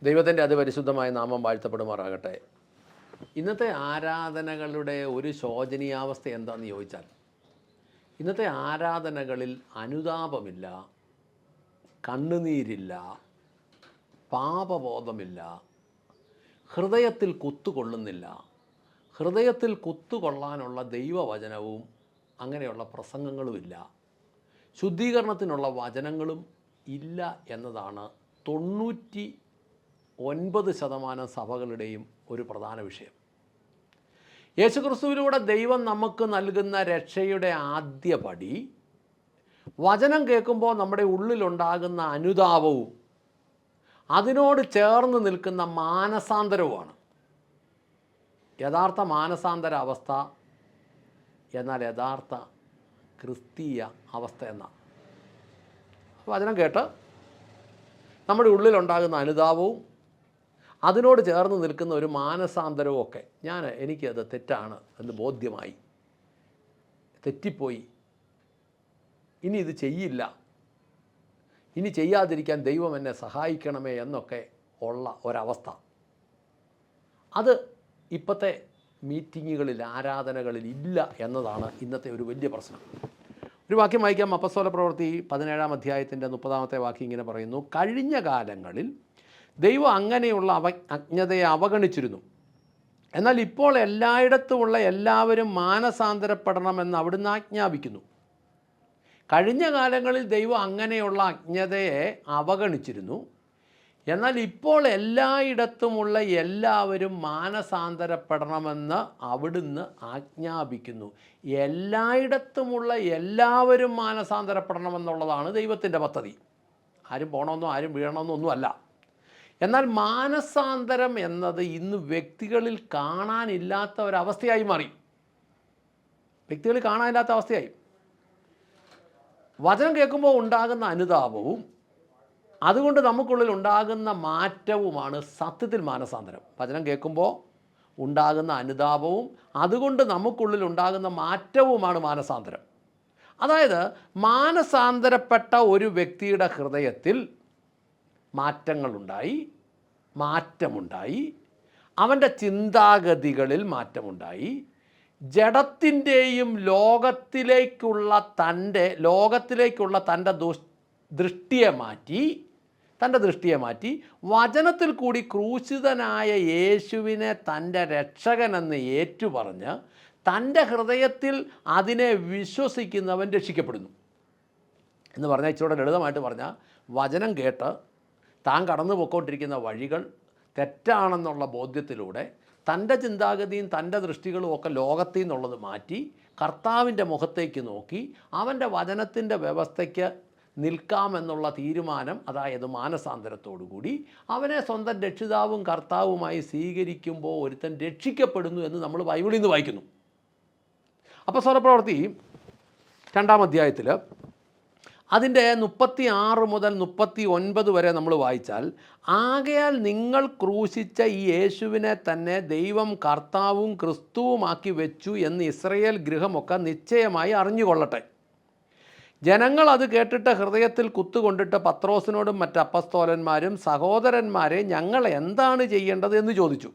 ദൈവത്തിൻ്റെ അതിപരിശുദ്ധമായ നാമം വാഴ്ത്തപ്പെടുമാറാകട്ടെ. ഇന്നത്തെ ആരാധനകളുടെ ഒരു ശോചനീയാവസ്ഥ എന്താണെന്ന് ചോദിച്ചാൽ, ഇന്നത്തെ ആരാധനകളിൽ അനുതാപമില്ല, കണ്ണുനീരില്ല, പാപബോധമില്ല, ഹൃദയത്തിൽ കുത്തുകൊള്ളുന്നില്ല. ഹൃദയത്തിൽ കുത്തുകൊള്ളാനുള്ള ദൈവവചനവും അങ്ങനെയുള്ള പ്രസംഗങ്ങളുമില്ല, ശുദ്ധീകരണത്തിനുള്ള വചനങ്ങളും ഇല്ല എന്നതാണ് 99% സഭകളുടെയും ഒരു പ്രധാന വിഷയം. യേശുക്രിസ്തുവിലൂടെ ദൈവം നമുക്ക് നൽകുന്ന രക്ഷയുടെ ആദ്യ പടി വചനം കേൾക്കുമ്പോൾ നമ്മുടെ ഉള്ളിലുണ്ടാകുന്ന അനുതാപവും അതിനോട് ചേർന്ന് നിൽക്കുന്ന മാനസാന്തരവുമാണ്. യഥാർത്ഥ മാനസാന്തര അവസ്ഥ എന്നാൽ യഥാർത്ഥ ക്രിസ്തീയ അവസ്ഥ എന്നാണ്. വചനം കേട്ട് നമ്മുടെ ഉള്ളിലുണ്ടാകുന്ന അനുതാപവും അതിനോട് ചേർന്ന് നിൽക്കുന്ന ഒരു മാനസാന്തരവും ഒക്കെ എനിക്കത് തെറ്റാണ് എന്ന് ബോധ്യമായി, തെറ്റിപ്പോയി, ഇനി ഇത് ചെയ്യില്ല, ഇനി ചെയ്യാതിരിക്കാൻ ദൈവം എന്നെ സഹായിക്കണമേ എന്നൊക്കെ ഉള്ള ഒരവസ്ഥ, അത് ഇപ്പോഴത്തെ മീറ്റിങ്ങുകളിൽ ആരാധനകളിൽ ഇല്ല എന്നതാണ് ഇന്നത്തെ ഒരു വലിയ പ്രശ്നം. ഒരു വാക്യം വായിക്കാം. അപ്പസ്തോലപ്രവൃത്തി 17-ാം അധ്യായത്തിൻ്റെ 30-ാമത്തെ വാക്യം ഇങ്ങനെ പറയുന്നു: കഴിഞ്ഞ കാലങ്ങളിൽ ദൈവം അങ്ങനെയുള്ള അജ്ഞതയെ അവഗണിച്ചിരുന്നു, എന്നാൽ ഇപ്പോൾ എല്ലായിടത്തുമുള്ള എല്ലാവരും മാനസാന്തരപ്പെടണമെന്ന് അവിടുന്ന് ആജ്ഞാപിക്കുന്നു. കഴിഞ്ഞ കാലങ്ങളിൽ ദൈവം അങ്ങനെയുള്ള അജ്ഞതയെ അവഗണിച്ചിരുന്നു, എന്നാൽ ഇപ്പോൾ എല്ലായിടത്തുമുള്ള എല്ലാവരും മാനസാന്തരപ്പെടണമെന്ന് അവിടുന്ന് ആജ്ഞാപിക്കുന്നു. എല്ലായിടത്തുമുള്ള എല്ലാവരും മാനസാന്തരപ്പെടണമെന്നുള്ളതാണ് ദൈവത്തിൻ്റെ പദ്ധതി. ആരും പോകണമെന്നോ ആരും വീഴണമെന്നോ ഒന്നുമല്ല. എന്നാൽ മാനസാന്തരം എന്നത് ഇന്ന് വ്യക്തികളിൽ കാണാനില്ലാത്ത ഒരവസ്ഥയായി മാറി. വ്യക്തികളിൽ കാണാനില്ലാത്ത അവസ്ഥയായി. വചനം കേൾക്കുമ്പോൾ ഉണ്ടാകുന്ന അനുതാപവും അതുകൊണ്ട് നമുക്കുള്ളിൽ ഉണ്ടാകുന്ന മാറ്റവുമാണ് സത്യത്തിൽ മാനസാന്തരം. വചനം കേൾക്കുമ്പോൾ ഉണ്ടാകുന്ന അനുതാപവും അതുകൊണ്ട് നമുക്കുള്ളിൽ ഉണ്ടാകുന്ന മാറ്റവുമാണ് മാനസാന്തരം. അതായത് മാനസാന്തരപ്പെട്ട ഒരു വ്യക്തിയുടെ ഹൃദയത്തിൽ മാറ്റമുണ്ടായി, അവൻ്റെ ചിന്താഗതികളിൽ മാറ്റമുണ്ടായി, ജഡത്തിൻ്റെയും ലോകത്തിലേക്കുള്ള തൻ്റെ ദൃഷ്ടിയെ മാറ്റി വചനത്തിൽ കൂടി ക്രൂശിതനായ യേശുവിനെ തൻ്റെ രക്ഷകനെന്ന് ഏറ്റുപറഞ്ഞ് തൻ്റെ ഹൃദയത്തിൽ അതിനെ വിശ്വസിക്കുന്നവൻ രക്ഷിക്കപ്പെടുന്നു എന്ന് പറഞ്ഞാൽ, ഇച്ചിരി ലളിതമായിട്ട് പറഞ്ഞാൽ, വചനം കേട്ട് താൻ കടന്നു പോയിക്കൊണ്ടിരിക്കുന്ന വഴികൾ തെറ്റാണെന്നുള്ള ബോധ്യത്തിലൂടെ തൻ്റെ ചിന്താഗതിയും തൻ്റെ ദൃഷ്ടികളും ഒക്കെ ലോകത്തിൽ നിന്നുള്ളത് മാറ്റി കർത്താവിൻ്റെ മുഖത്തേക്ക് നോക്കി അവൻ്റെ വചനത്തിൻ്റെ വ്യവസ്ഥയ്ക്ക് നിൽക്കാമെന്നുള്ള തീരുമാനം, അതായത് മാനസാന്തരത്തോടുകൂടി അവനെ സ്വന്തം രക്ഷിതാവും കർത്താവുമായി സ്വീകരിക്കുമ്പോൾ ഒരുത്തൻ രക്ഷിക്കപ്പെടുന്നു എന്ന് നമ്മൾ ബൈബിളിൽ നിന്ന് വായിക്കുന്നു. അപ്പസ്തോലപ്രവൃത്തി 2-ാം അധ്യായത്തിൽ അതിൻ്റെ 36 മുതൽ 39 വരെ നമ്മൾ വായിച്ചാൽ, ആകയാൽ നിങ്ങൾ ക്രൂശിച്ച ഈ യേശുവിനെ തന്നെ ദൈവം കർത്താവും ക്രിസ്തുവുമാക്കി വെച്ചു എന്ന് ഇസ്രായേൽ ഗൃഹമൊക്കെ നിശ്ചയമായി അറിഞ്ഞുകൊള്ളട്ടെ. ജനങ്ങൾ അത് കേട്ടിട്ട് ഹൃദയത്തിൽ കുത്തുകൊണ്ടിട്ട് പത്രോസിനോടും മറ്റ് അപ്പസ്തോലന്മാരും, സഹോദരന്മാരെ, ഞങ്ങൾ എന്താണ് ചെയ്യേണ്ടത് എന്ന് ചോദിച്ചു.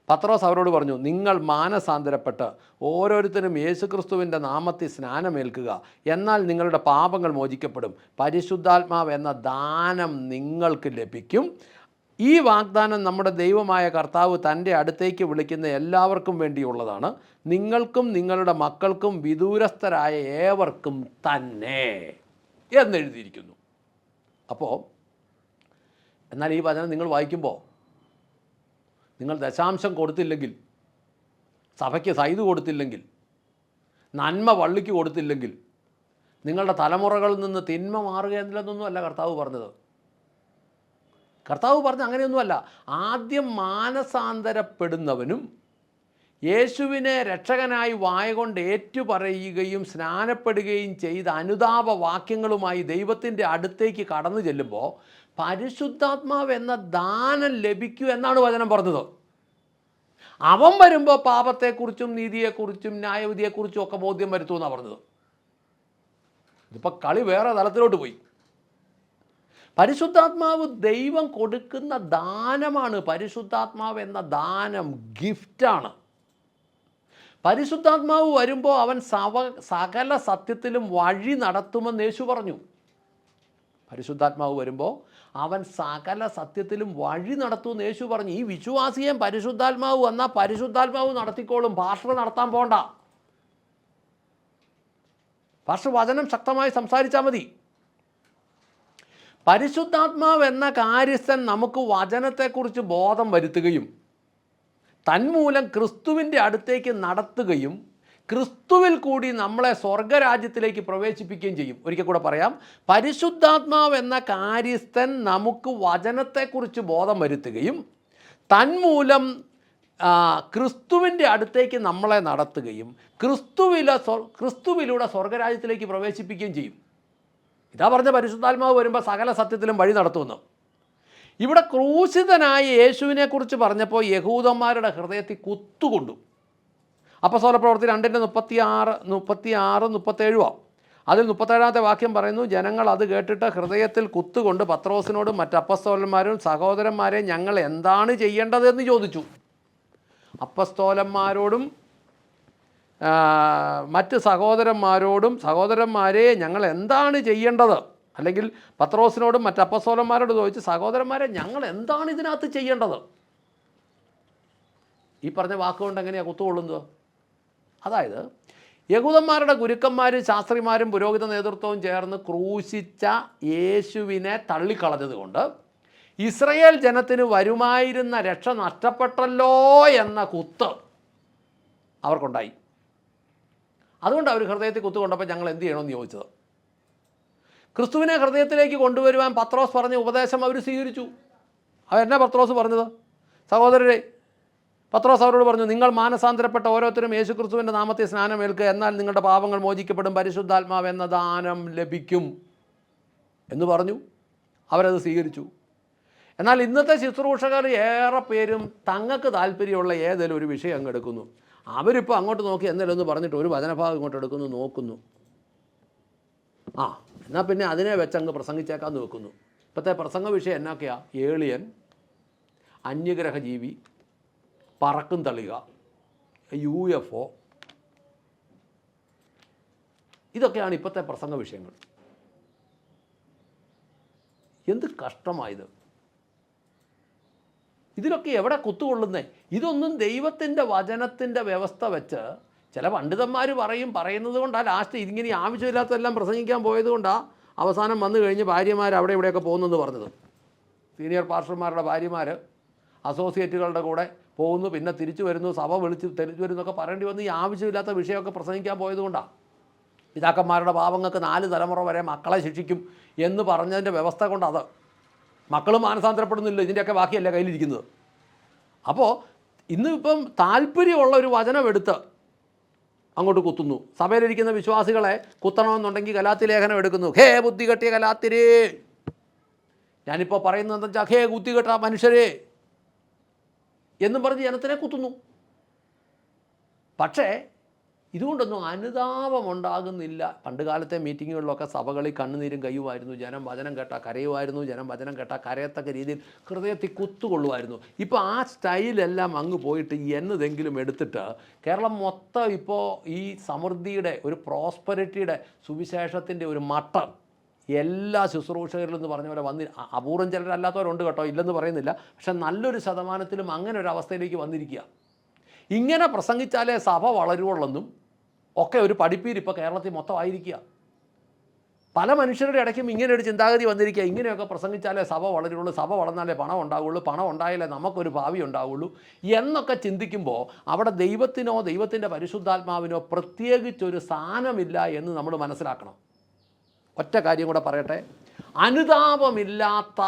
പത്രോസ് അവരോട് പറഞ്ഞു: നിങ്ങൾ മാനസാന്തരപ്പെട്ട് ഓരോരുത്തരും യേശുക്രിസ്തുവിൻ്റെ നാമത്തിൽ സ്നാനമേൽക്കുക, എന്നാൽ നിങ്ങളുടെ പാപങ്ങൾ മോചിക്കപ്പെടും. പരിശുദ്ധാത്മാവ് എന്ന ദാനം നിങ്ങൾക്ക് ലഭിക്കും. ഈ വാഗ്ദാനം നമ്മുടെ ദൈവമായ കർത്താവ് തൻ്റെ അടുത്തേക്ക് വിളിക്കുന്ന എല്ലാവർക്കും വേണ്ടിയുള്ളതാണ്, നിങ്ങൾക്കും നിങ്ങളുടെ മക്കൾക്കും വിദൂരസ്ഥരായ ഏവർക്കും തന്നെ എന്നെഴുതിയിരിക്കുന്നു. അപ്പോൾ എന്നാൽ ഈ വചനം നിങ്ങൾ വായിക്കുമ്പോൾ നിങ്ങൾ ദശാംശം കൊടുത്തില്ലെങ്കിൽ, സഭയ്ക്ക് സൈത് കൊടുത്തില്ലെങ്കിൽ, നന്മ പള്ളിക്ക് കൊടുത്തില്ലെങ്കിൽ നിങ്ങളുടെ തലമുറകളിൽ നിന്ന് തിന്മ മാറുകയെന്നൊന്നും അല്ല കർത്താവ് പറഞ്ഞത്. കർത്താവ് പറഞ്ഞ അങ്ങനെയൊന്നുമല്ല. ആദ്യം മാനസാന്തരപ്പെടുന്നവനും യേശുവിനെ രക്ഷകനായി വായകൊണ്ട് ഏറ്റുപറയുകയും സ്നാനപ്പെടുകയും ചെയ്ത അനുതാപ വാക്യങ്ങളുമായി ദൈവത്തിൻ്റെ അടുത്തേക്ക് കടന്നു ചെല്ലുമ്പോൾ പരിശുദ്ധാത്മാവ് എന്ന ദാനം ലഭിക്കൂ എന്നാണ് വചനം പറഞ്ഞത്. അവൻ വരുമ്പോൾ പാപത്തെക്കുറിച്ചും നീതിയെക്കുറിച്ചും ന്യായവിധിയെക്കുറിച്ചും ഒക്കെ ബോധ്യം വരുത്തുമെന്നാണ് പറഞ്ഞത്. ഇതിപ്പോൾ കളി വേറെ തലത്തിലോട്ട് പോയി. പരിശുദ്ധാത്മാവ് ദൈവം കൊടുക്കുന്ന ദാനമാണ്. പരിശുദ്ധാത്മാവ് എന്ന ദാനം ഗിഫ്റ്റാണ്. പരിശുദ്ധാത്മാവ് വരുമ്പോൾ അവൻ സകല സത്യത്തിലും വഴി നടത്തുമെന്ന് യേശു പറഞ്ഞു. പരിശുദ്ധാത്മാവ് വരുമ്പോൾ അവൻ സകല സത്യത്തിലും വഴി നടത്തുമെന്ന് യേശു പറഞ്ഞു. ഈ വിശ്വാസിയെ പരിശുദ്ധാത്മാവ് വന്നാൽ പരിശുദ്ധാത്മാവ് നടത്തിക്കോളും. പാസ്റ്റർ നടത്താൻ പോണ്ട. പാസ്റ്റർ വചനം ശക്തമായി സംസാരിച്ചാൽ മതി. പരിശുദ്ധാത്മാവ് എന്ന കാര്യസ്ഥൻ നമുക്ക് വചനത്തെക്കുറിച്ച് ബോധം വരുത്തുകയും തന്മൂലം ക്രിസ്തുവിൻ്റെ അടുത്തേക്ക് നടത്തുകയും ക്രിസ്തുവിൽ കൂടി നമ്മളെ സ്വർഗരാജ്യത്തിലേക്ക് പ്രവേശിപ്പിക്കുകയും ചെയ്യും. ഒരിക്കൽ കൂടെ പറയാം. പരിശുദ്ധാത്മാവ് എന്ന കാര്യസ്ഥൻ നമുക്ക് വചനത്തെക്കുറിച്ച് ബോധം വരുത്തുകയും തന്മൂലം ക്രിസ്തുവിൻ്റെ അടുത്തേക്ക് നമ്മളെ നടത്തുകയും ക്രിസ്തുവിലൂടെ സ്വർഗരാജ്യത്തിലേക്ക് പ്രവേശിപ്പിക്കുകയും ചെയ്യും. ഇതാ പറഞ്ഞ പരിശുദ്ധാത്മാവ് വരുമ്പോൾ സകല സത്യത്തിലും വഴി നടത്തുമെന്ന്. ഇവിടെ ക്രൂശിതനായ യേശുവിനെക്കുറിച്ച് പറഞ്ഞപ്പോൾ യഹൂദന്മാരുടെ ഹൃദയത്തിൽ കുത്തുകൊണ്ടു. അപ്പോസ്തലപ്രവൃത്തി 2:36-37 അതിൽ 37-ാമത്തെ വാക്യം പറയുന്നു, ജനങ്ങൾ അത് കേട്ടിട്ട് ഹൃദയത്തിൽ കുത്തുകൊണ്ട് പത്രോസിനോടും മറ്റ് അപ്പസ്തോലന്മാരും സഹോദരന്മാരെ ഞങ്ങൾ എന്താണ് ചെയ്യേണ്ടതെന്ന് ചോദിച്ചു. അപ്പസ്തോലന്മാരോടും മറ്റ് സഹോദരന്മാരെ ഞങ്ങൾ എന്താണ് ചെയ്യേണ്ടത്, അല്ലെങ്കിൽ പത്രോസിനോടും മറ്റ് അപ്പസ്തോലന്മാരോട് ചോദിച്ച് സഹോദരന്മാരെ ഞങ്ങൾ എന്താണ് ഇതിനകത്ത് ചെയ്യേണ്ടത്. ഈ പറഞ്ഞ വാക്കുകൊണ്ട് എങ്ങനെയാണ് കുത്തുകൊള്ളുന്നത്? അതായത് യഹൂദന്മാരുടെ ഗുരുക്കന്മാരും ശാസ്ത്രിമാരും പുരോഹിത നേതൃത്വവും ചേർന്ന് ക്രൂശിച്ച യേശുവിനെ തള്ളിക്കളഞ്ഞതുകൊണ്ട് ഇസ്രയേൽ ജനത്തിന് വരുമായിരുന്ന രക്ഷ നഷ്ടപ്പെട്ടല്ലോ എന്ന കുത്ത് അവർക്കുണ്ടായി. അതുകൊണ്ട് അവർ ഹൃദയത്തിൽ കുത്തുകൊണ്ടപ്പോൾ ഞങ്ങൾ എന്ത് ചെയ്യണമെന്ന് ചോദിച്ചത്. ക്രിസ്തുവിനെ ഹൃദയത്തിലേക്ക് കൊണ്ടുവരുവാൻ പത്രോസ് പറഞ്ഞ ഉപദേശം അവർ സ്വീകരിച്ചു. അതെന്നാ പത്രോസ് പറഞ്ഞത്? സഹോദരരെ, പത്രോസ് അവരോട് പറഞ്ഞു, നിങ്ങൾ മാനസാന്തരപ്പെട്ട ഓരോരുത്തരും യേശു ക്രിസ്തുവിൻ്റെ നാമത്തിൽ സ്നാനമേൽക്കുക, എന്നാൽ നിങ്ങളുടെ പാപങ്ങൾ മോചിക്കപ്പെടും, പരിശുദ്ധാത്മാവ് എന്ന ദാനം ലഭിക്കും എന്ന് പറഞ്ഞു. അവരത് സ്വീകരിച്ചു. എന്നാൽ ഇന്നത്തെ ശുശ്രൂഷകർ ഏറെ പേരും തങ്ങൾക്ക് താല്പര്യമുള്ള ഏതെങ്കിലും ഒരു വിഷയം അങ്ങ് എടുക്കുന്നു. അവരിപ്പോൾ അങ്ങോട്ട് നോക്കി എന്തെങ്കിലും ഒന്ന് പറഞ്ഞിട്ട് ഒരു വചനഭാഗം ഇങ്ങോട്ട് എടുക്കുന്നു, നോക്കുന്നു. എന്നാൽ പിന്നെ അതിനെ വെച്ചങ്ങ് പ്രസംഗിച്ചേക്കാന്ന് വെക്കുന്നു. ഇപ്പോഴത്തെ പ്രസംഗ വിഷയം എന്നൊക്കെയാ? ഏളിയൻ, അന്യഗ്രഹജീവി, പറക്കും തളിക, UFO, ഇതൊക്കെയാണ് ഇപ്പോഴത്തെ പ്രസംഗ വിഷയങ്ങൾ. എന്ത് കഷ്ടമായത്! ഇതിലൊക്കെ എവിടെ കുത്തുകൊള്ളുന്നേ? ഇതൊന്നും ദൈവത്തിൻ്റെ വചനത്തിൻ്റെ വ്യവസ്ഥ വെച്ച് ചില പണ്ഡിതന്മാർ പറയുന്നത് കൊണ്ടാണ് ലാസ്റ്റ് ഇതിങ്ങനെ ആവശ്യമില്ലാത്തതെല്ലാം പ്രസംഗിക്കാൻ പോയത് കൊണ്ടാണ് അവസാനം വന്നു കഴിഞ്ഞ് ഭാര്യമാർ അവിടെ ഇവിടെയൊക്കെ പോകുന്നെന്ന് പറഞ്ഞത്. സീനിയർ പാസ്റ്റർമാരുടെ ഭാര്യമാർ അസോസിയേറ്റുകളുടെ കൂടെ പോകുന്നു, പിന്നെ തിരിച്ചു വരുന്നു, സഭ തിരിച്ചു വരുന്നൊക്കെ പറയേണ്ടി വന്ന് ഈ ആവശ്യമില്ലാത്ത വിഷയമൊക്കെ പ്രസംഗിക്കാൻ പോയത് കൊണ്ടാണ്. പിതാക്കന്മാരുടെ പാപങ്ങൾക്ക് 4 തലമുറ വരെ മക്കളെ ശിക്ഷിക്കും എന്ന് പറഞ്ഞതിൻ്റെ വ്യവസ്ഥ കൊണ്ടത്. മക്കളും മാനസാന്തരപ്പെടുന്നില്ല, ഇതിൻ്റെയൊക്കെ ബാക്കിയല്ല കയ്യിലിരിക്കുന്നത്. അപ്പോൾ ഇന്നിപ്പം താല്പര്യമുള്ള ഒരു വചനം എടുത്ത് അങ്ങോട്ട് കുത്തുന്നു. സഭയിലിരിക്കുന്ന വിശ്വാസികളെ കുത്തണമെന്നുണ്ടെങ്കിൽ ഗലാത്യ ലേഖനം എടുക്കുന്നു. ഹേ ബുദ്ധി കെട്ടിയ ഗലാത്യരേ, ഞാനിപ്പോൾ പറയുന്നത് എന്താ വെച്ചാൽ ഹേ ബുദ്ധി കെട്ട മനുഷ്യരേ എന്നും പറഞ്ഞ് ജനത്തിനെ കുത്തുന്നു. പക്ഷേ ഇതുകൊണ്ടൊന്നും അനുതാപമുണ്ടാകുന്നില്ല. പണ്ട് കാലത്തെ മീറ്റിങ്ങുകളിലൊക്കെ സഭകളിൽ കണ്ണുനീരും കയ്യുമായിരുന്നു. ജനം വചനം കേട്ടാൽ കരയുമായിരുന്നു. ജനം വചനം കേട്ടാൽ കരയത്തക്ക രീതിയിൽ ഹൃദയത്തിൽ കുത്തുകൊള്ളുമായിരുന്നു. ഇപ്പോൾ ആ സ്റ്റൈലെല്ലാം അങ്ങ് പോയിട്ട് എന്നതെങ്കിലും എടുത്തിട്ട് കേരളം മൊത്തം ഇപ്പോൾ ഈ സമൃദ്ധിയുടെ ഒരു പ്രോസ്പെരിറ്റിയുടെ സുവിശേഷത്തിൻ്റെ ഒരു മട്ടം എല്ലാ ശുശ്രൂഷകരിലെന്ന് പറഞ്ഞ പോലെ അപൂർവം ചിലരല്ലാത്തവരുണ്ട് കേട്ടോ, ഇല്ലെന്ന് പറയുന്നില്ല. പക്ഷെ നല്ലൊരു ശതമാനത്തിലും അങ്ങനെ ഒരു അവസ്ഥയിലേക്ക് വന്നിരിക്കുക. ഇങ്ങനെ പ്രസംഗിച്ചാലേ സഭ വളരുവുള്ളെന്നും ഒക്കെ ഒരു പഠിപ്പീരിപ്പോൾ കേരളത്തിൽ മൊത്തം ആയിരിക്കുക. പല മനുഷ്യരുടെ ഇടയ്ക്കും ഇങ്ങനെ ഒരു ചിന്താഗതി വന്നിരിക്കുക. ഇങ്ങനെയൊക്കെ പ്രസംഗിച്ചാലേ സഭ വളരുള്ളൂ, സഭ വളർന്നാലേ പണം ഉണ്ടാവുള്ളൂ, പണം ഉണ്ടായാലേ നമുക്കൊരു ഭാവി ഉണ്ടാവുള്ളൂ എന്നൊക്കെ ചിന്തിക്കുമ്പോൾ അവിടെ ദൈവത്തിനോ ദൈവത്തിൻ്റെ പരിശുദ്ധാത്മാവിനോ പ്രത്യേകിച്ചൊരു സ്ഥാനമില്ല എന്ന് നമ്മൾ മനസ്സിലാക്കണം. ഒറ്റ കാര്യം കൂടെ പറയട്ടെ, അനുതാപമില്ലാത്ത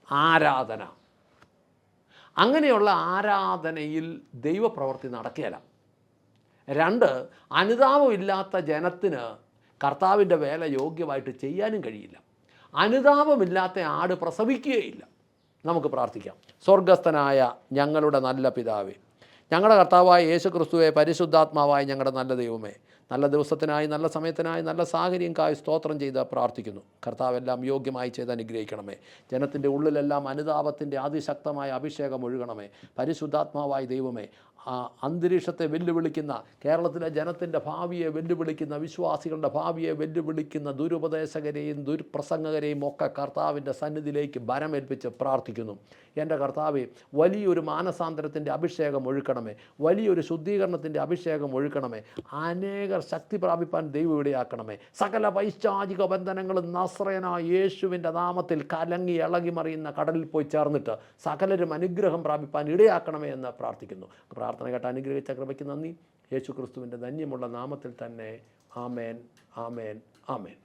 ആരാധന, അങ്ങനെയുള്ള ആരാധനയിൽ ദൈവപ്രവൃത്തി നടക്കുകയില്ല. 2, അനുതാപമില്ലാത്ത ജനത്തിന് കർത്താവിൻ്റെ വേല യോഗ്യമായിട്ട് ചെയ്യാനും കഴിയില്ല. അനുതാപമില്ലാത്ത ആട് പ്രസവിക്കുകയില്ല. നമുക്ക് പ്രാർത്ഥിക്കാം. സ്വർഗസ്ഥനായ ഞങ്ങളുടെ നല്ല പിതാവേ, ഞങ്ങളുടെ കർത്താവായ യേശു ക്രിസ്തുവേ, പരിശുദ്ധാത്മാവായ ഞങ്ങളുടെ നല്ല ദൈവമേ, നല്ല ദിവസത്തിനായി, നല്ല സമയത്തിനായി, നല്ല സാഹചര്യങ്ങൾക്കായി സ്തോത്രം ചെയ്ത് പ്രാർത്ഥിക്കുന്നു. കർത്താവെല്ലാം യോഗ്യമായി ചെയ്ത് അനുഗ്രഹിക്കണമേ. ജനത്തിൻ്റെ ഉള്ളിലെല്ലാം അനുതാപത്തിൻ്റെ അതിശക്തമായ അഭിഷേകം ഒഴുകണമേ. പരിശുദ്ധാത്മാവായ ദൈവമേ, അന്തരീക്ഷത്തെ വെല്ലുവിളിക്കുന്ന, കേരളത്തിലെ ജനത്തിൻ്റെ ഭാവിയെ വെല്ലുവിളിക്കുന്ന, വിശ്വാസികളുടെ ഭാവിയെ വെല്ലുവിളിക്കുന്ന ദുരുപദേശകരെയും ദുർപ്രസംഗകരെയും ഒക്കെ കർത്താവിൻ്റെ സന്നിധിയിലേക്ക് ഭരമേൽപ്പിച്ച് പ്രാർത്ഥിക്കുന്നു. എൻ്റെ കർത്താവെ, വലിയൊരു മാനസാന്തരത്തിൻ്റെ അഭിഷേകം ഒഴുക്കണമേ. വലിയൊരു ശുദ്ധീകരണത്തിൻ്റെ അഭിഷേകം ഒഴുക്കണമേ. അനേകർ ശക്തി പ്രാപിപ്പാൻ ദൈവം ഇടയാക്കണമേ. സകല പൈശാചിക ബന്ധനങ്ങളും നസ്രയനായ യേശുവിൻ്റെ നാമത്തിൽ കലങ്ങി ഇളകി മറിയുന്ന കടലിൽ പോയി ചേർന്നിട്ട് സകലരും അനുഗ്രഹം പ്രാപിപ്പാൻ ഇടയാക്കണമേ എന്ന് പ്രാർത്ഥിക്കുന്നു. പ്രാർത്ഥന കേട്ട് അനുഗ്രഹിച്ച കൃപയ്ക്ക് നന്ദി. യേശു ക്രിസ്തുവിൻ്റെ ധന്യമുള്ള നാമത്തിൽ തന്നെ. ആമേൻ, ആമേൻ, ആമേൻ.